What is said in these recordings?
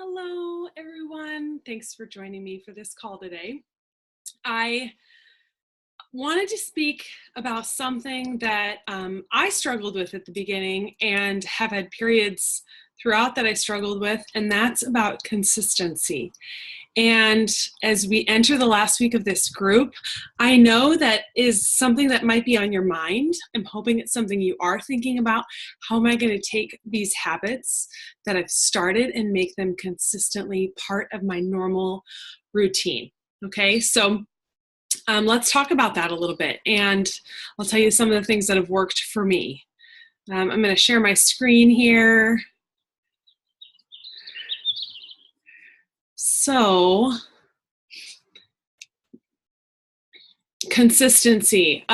Hello, everyone. Thanks for joining me for this call today. I wanted to speak about something that I struggled with at the beginning and have had periods throughout that I struggled with, and that's about consistency. And as we enter the last week of this group, I know that is something that might be on your mind. I'm hoping it's something you are thinking about. How am I going to take these habits that I've started and make them consistently part of my normal routine? Okay, so let's talk about that a little bit. And I'll tell you some of the things that have worked for me. I'm going to share my screen here. So, consistency.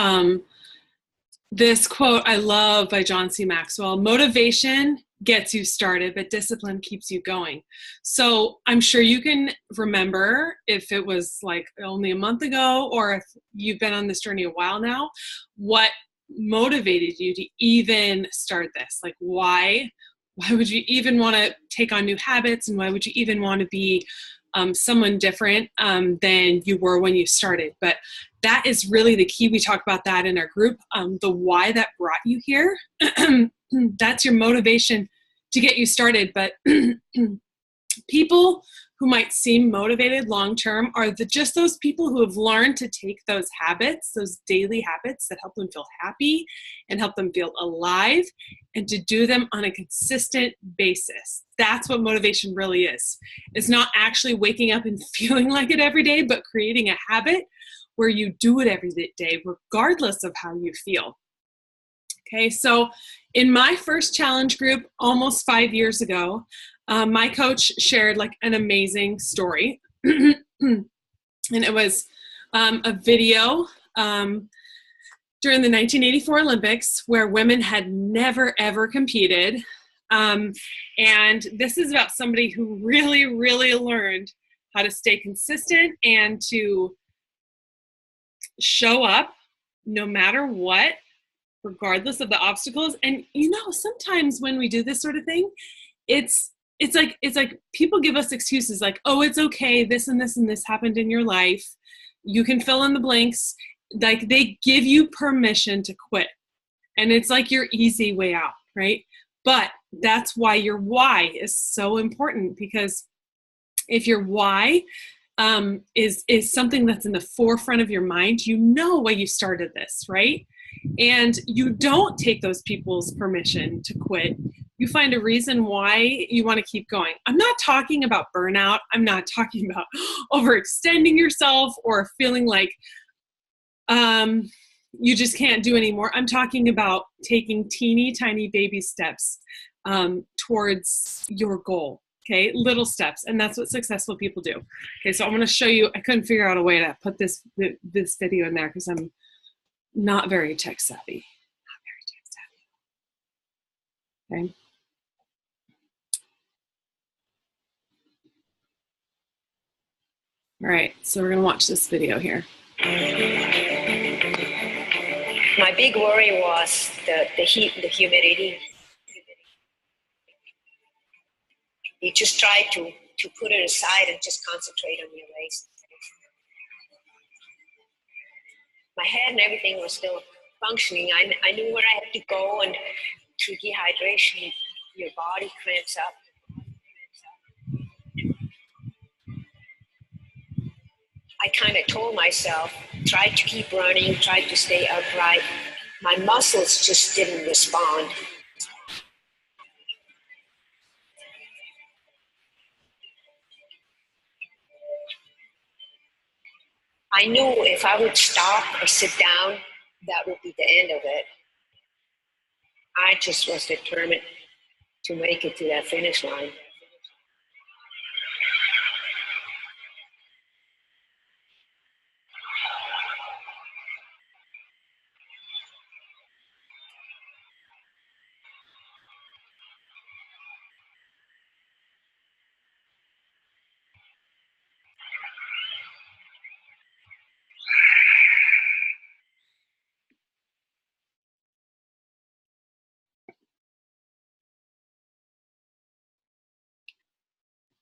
This quote I love by John C. Maxwell: motivation gets you started, but discipline keeps you going. So I'm sure you can remember, if it was like only a month ago or if you've been on this journey a while now, what motivated you to even start this. Like, why would you even want to take on new habits, and why would you even want to be someone different than you were when you started? But that is really the key. We talk about that in our group, the why that brought you here. That's your motivation to get you started. But people who might seem motivated long-term are just those people who have learned to take those habits, those daily habits that help them feel happy and help them feel alive, and to do them on a consistent basis. That's what motivation really is. It's not actually waking up and feeling like it every day, but creating a habit where you do it every day, regardless of how you feel. Okay, so in my first challenge group almost 5 years ago, my coach shared like an amazing story. And it was a video during the 1984 Olympics where women had never, ever competed. And this is about somebody who really, really learned how to stay consistent and to show up no matter what, regardless of the obstacles. And sometimes when we do this sort of thing, it's like people give us excuses like, oh, it's okay, this and this and this happened in your life, you can fill in the blanks. Like, they give you permission to quit, and it's like your easy way out, right? But that's why your why is so important, because if your why is something that's in the forefront of your mind, you know why you started this, right? And you don't take those people's permission to quit. You find a reason why you want to keep going. I'm not talking about burnout. I'm not talking about overextending yourself or feeling like you just can't do anymore. I'm talking about taking teeny tiny baby steps towards your goal. Okay, little steps, and that's what successful people do. Okay, so I'm going to show you. I couldn't figure out a way to put this video in there because I'm not very tech savvy. Okay. All right, so we're going to watch this video here. My big worry was the heat, the humidity. You just try to put it aside and just concentrate on your race. My head and everything was still functioning. I knew where I had to go, and through dehydration, your body cramps up. I kind of told myself, try to keep running, try to stay upright. My muscles just didn't respond. I knew if I would stop or sit down, that would be the end of it. I just was determined to make it to that finish line.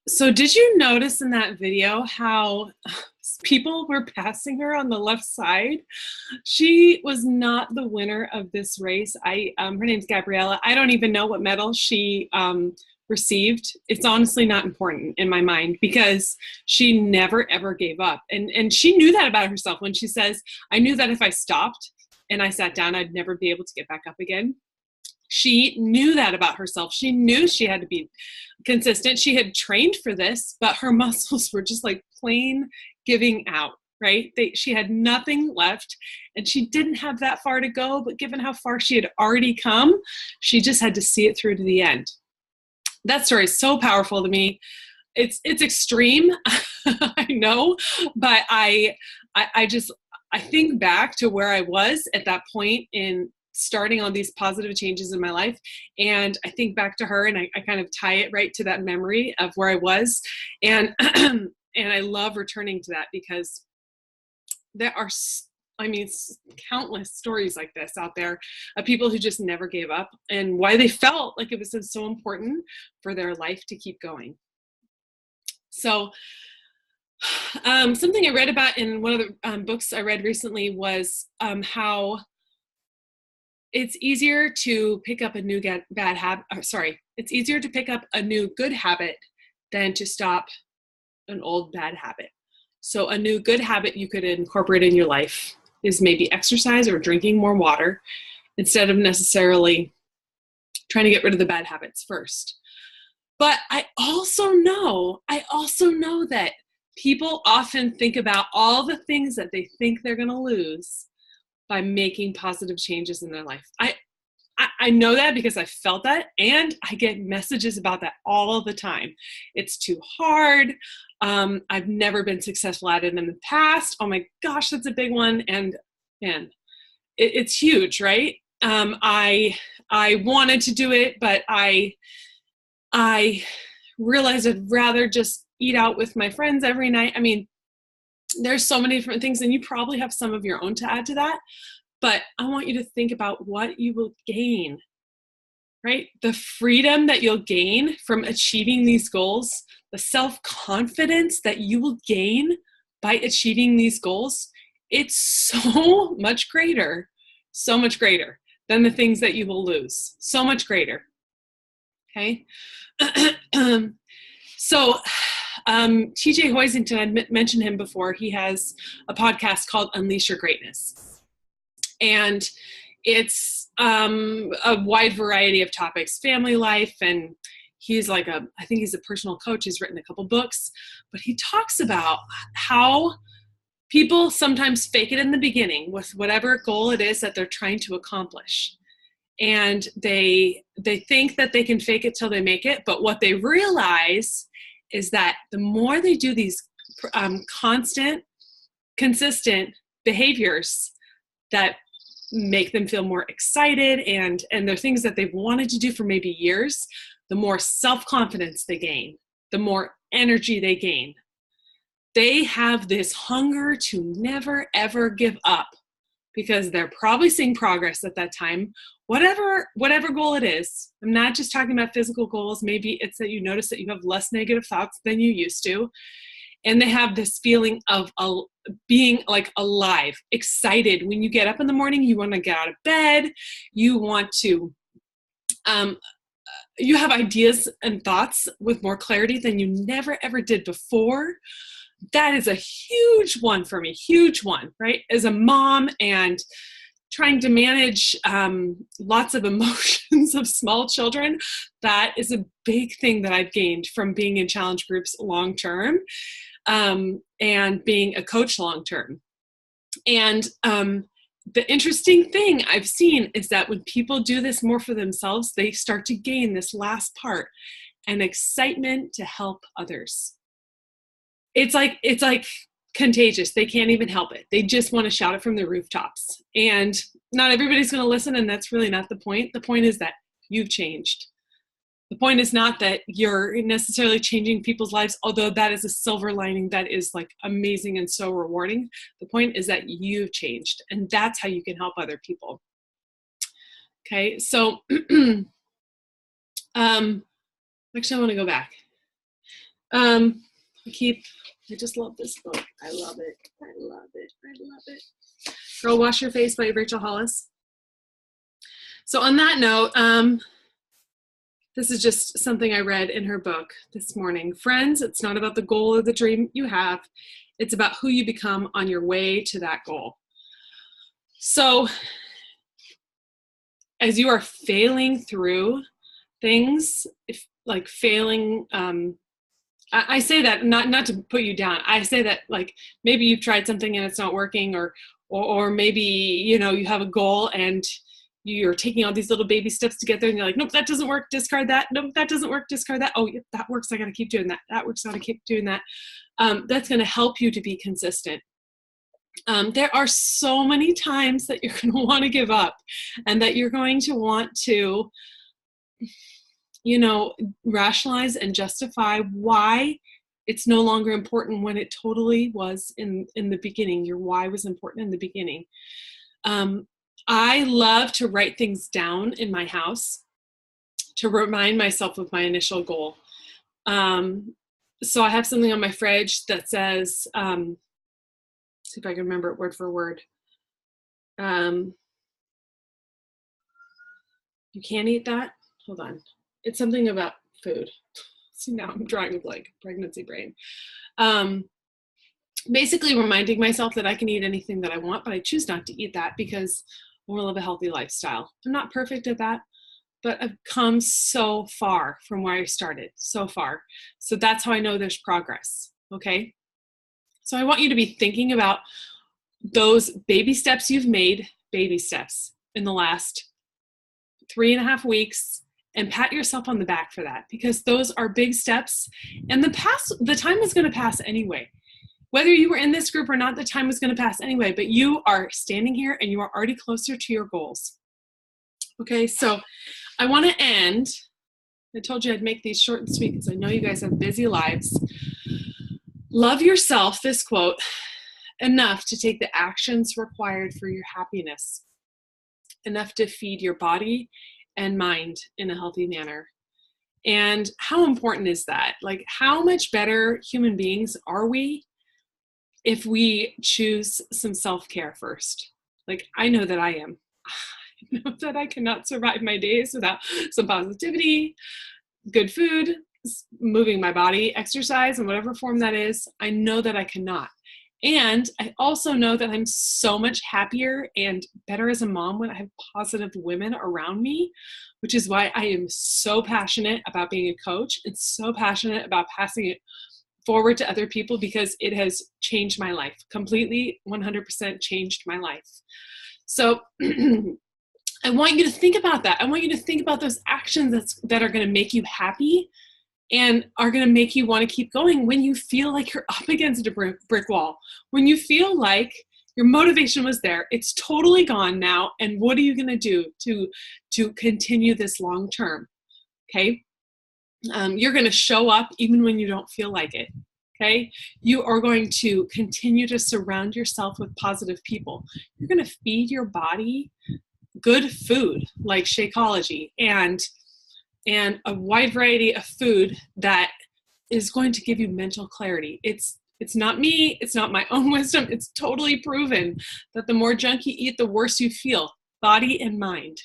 So did you notice in that video how people were passing her on the left side? She was not the winner of this race. Her name's Gabriella. I don't even know what medal she received. It's honestly not important in my mind because she never ever gave up. And she knew that about herself when she says, I knew that if I stopped and I sat down, I'd never be able to get back up again. She knew that about herself. She knew she had to be consistent. She had trained for this, but her muscles were just like plain giving out, right? She had nothing left and she didn't have that far to go, but given how far she had already come, she just had to see it through to the end. That story is so powerful to me. It's extreme, I know, but I think back to where I was at that point in starting on these positive changes in my life. And I think back to her and I kind of tie it right to that memory of where I was. And, and I love returning to that because there are, countless stories like this out there of people who just never gave up and why they felt like it was so important for their life to keep going. So something I read about in one of the books I read recently was how it's easier to pick up a new bad habit. It's easier to pick up a new good habit than to stop an old bad habit. So a new good habit you could incorporate in your life is maybe exercise or drinking more water instead of necessarily trying to get rid of the bad habits first. But I also know that people often think about all the things that they think they're going to lose by making positive changes in their life. I know that because I felt that, and I get messages about that all the time. It's too hard. I've never been successful at it in the past. Oh my gosh, that's a big one. And it's huge, right? I wanted to do it, but I realized I'd rather just eat out with my friends every night. I mean, there's so many different things, and you probably have some of your own to add to that. But I want you to think about what you will gain, right? The freedom that you'll gain from achieving these goals, the self-confidence that you will gain by achieving these goals, it's so much greater than the things that you will lose. So much greater. Okay? So TJ Hoisington, I mentioned him before. He has a podcast called Unleash Your Greatness. And it's a wide variety of topics, family life, and he's I think he's a personal coach. He's written a couple books, but he talks about how people sometimes fake it in the beginning with whatever goal it is that they're trying to accomplish. And they think that they can fake it till they make it, but what they realize is that the more they do these constant, consistent behaviors that make them feel more excited and they're things that they've wanted to do for maybe years, the more self-confidence they gain, the more energy they gain. They have this hunger to never, ever give up because they're probably seeing progress at that time, whatever goal it is. I'm not just talking about physical goals. Maybe it's that you notice that you have less negative thoughts than you used to. And they have this feeling of being like alive, excited. When you get up in the morning, you want to get out of bed. You want to, you have ideas and thoughts with more clarity than you never, ever did before. That is a huge one for me, huge one, right? As a mom and trying to manage lots of emotions of small children, that is a big thing that I've gained from being in challenge groups long-term. And being a coach long-term. And the interesting thing I've seen is that when people do this more for themselves, they start to gain this last part, an excitement to help others. It's like contagious. They can't even help it. They just want to shout it from the rooftops. And not everybody's going to listen, and that's really not the point. The point is that you've changed. The point is not that you're necessarily changing people's lives, although that is a silver lining that is amazing and so rewarding. The point is that you've changed, and that's how you can help other people. Okay, so actually I want to go back. I just love this book. I love it. I love it. I love it. Girl, Wash Your Face by Rachel Hollis. So on that note, this is just something I read in her book this morning. Friends, it's not about the goal or the dream you have. It's about who you become on your way to that goal. So as you are failing through things, like failing, I say that not to put you down. I say that like maybe you've tried something and it's not working, or maybe, you know, you have a goal and you're taking all these little baby steps to get there and you're like, nope, that doesn't work, discard that. Nope, that doesn't work, discard that. Oh, yep, that works, I gotta keep doing that. That works, I gotta keep doing that. That's gonna help you to be consistent. There are so many times that you're gonna wanna give up and that you're going to want to, you know, rationalize and justify why it's no longer important when it totally was in the beginning. Your why was important in the beginning. I love to write things down in my house to remind myself of my initial goal. So I have something on my fridge that says, see if I can remember it word for word. You can't eat that. Hold on. It's something about food. See, now I'm drawing a blank, pregnancy brain. Basically reminding myself that I can eat anything that I want, but I choose not to eat that because I want to live a healthy lifestyle. I'm not perfect at that, but I've come so far from where I started, so far. So that's how I know there's progress, okay? So I want you to be thinking about those baby steps you've made, baby steps in the last 3.5 weeks, and pat yourself on the back for that, because those are big steps. And the time is going to pass anyway. Whether you were in this group or not, the time was going to pass anyway, but you are standing here and you are already closer to your goals. Okay, so I want to end. I told you I'd make these short and sweet because I know you guys have busy lives. Love yourself, this quote, enough to take the actions required for your happiness, enough to feed your body and mind in a healthy manner. And how important is that? Like, how much better human beings are we if we choose some self-care first? Like, I know that I am. I know that I cannot survive my days without some positivity, good food, moving my body, exercise in whatever form that is. I know that I cannot. And I also know that I'm so much happier and better as a mom when I have positive women around me, which is why I am so passionate about being a coach and so passionate about passing it forward to other people, because it has changed my life completely, 100% changed my life. So I want you to think about that. I want you to think about those actions that are going to make you happy and are going to make you want to keep going when you feel like you're up against a brick wall, when you feel like your motivation was there, it's totally gone now, and what are you going to do to continue this long term? Okay. You're going to show up even when you don't feel like it. Okay. You are going to continue to surround yourself with positive people. You're going to feed your body good food like Shakeology and a wide variety of food that is going to give you mental clarity. It's not me. It's not my own wisdom. It's totally proven that the more junk you eat, the worse you feel, body and mind.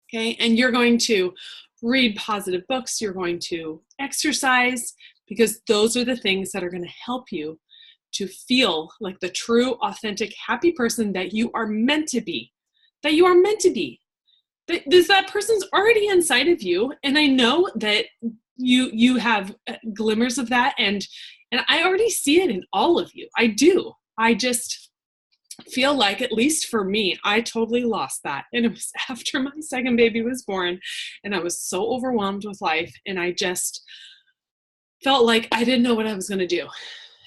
Okay. And you're going to read positive books. You're going to exercise, because those are the things that are going to help you to feel like the true, authentic, happy person that you are meant to be, that you are meant to be. That person's already inside of you. And I know that you have glimmers of that. And I already see it in all of you. I do. I just feel like, at least for me, I totally lost that. And it was after my second baby was born, and I was so overwhelmed with life. And I just felt like I didn't know what I was going to do.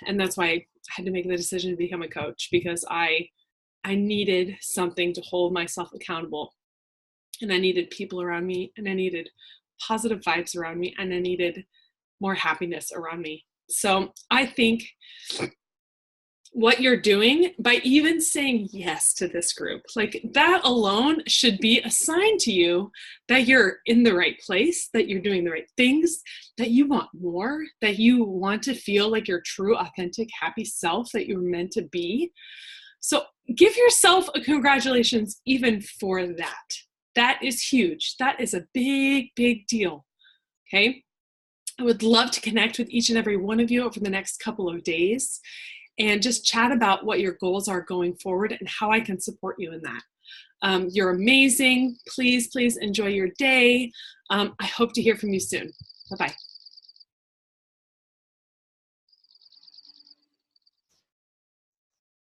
And that's why I had to make the decision to become a coach, because I needed something to hold myself accountable. And I needed people around me, and I needed positive vibes around me, and I needed more happiness around me. So I think what you're doing by even saying yes to this group. Like that alone should be a sign to you that you're in the right place, that you're doing the right things, that you want more, that you want to feel like your true, authentic, happy self that you're meant to be. So give yourself a congratulations even for that. That is huge. That is a big, big deal. Okay. I would love to connect with each and every one of you over the next couple of days and just chat about what your goals are going forward and how I can support you in that. You're amazing. Please, please enjoy your day. I hope to hear from you soon. Bye-bye.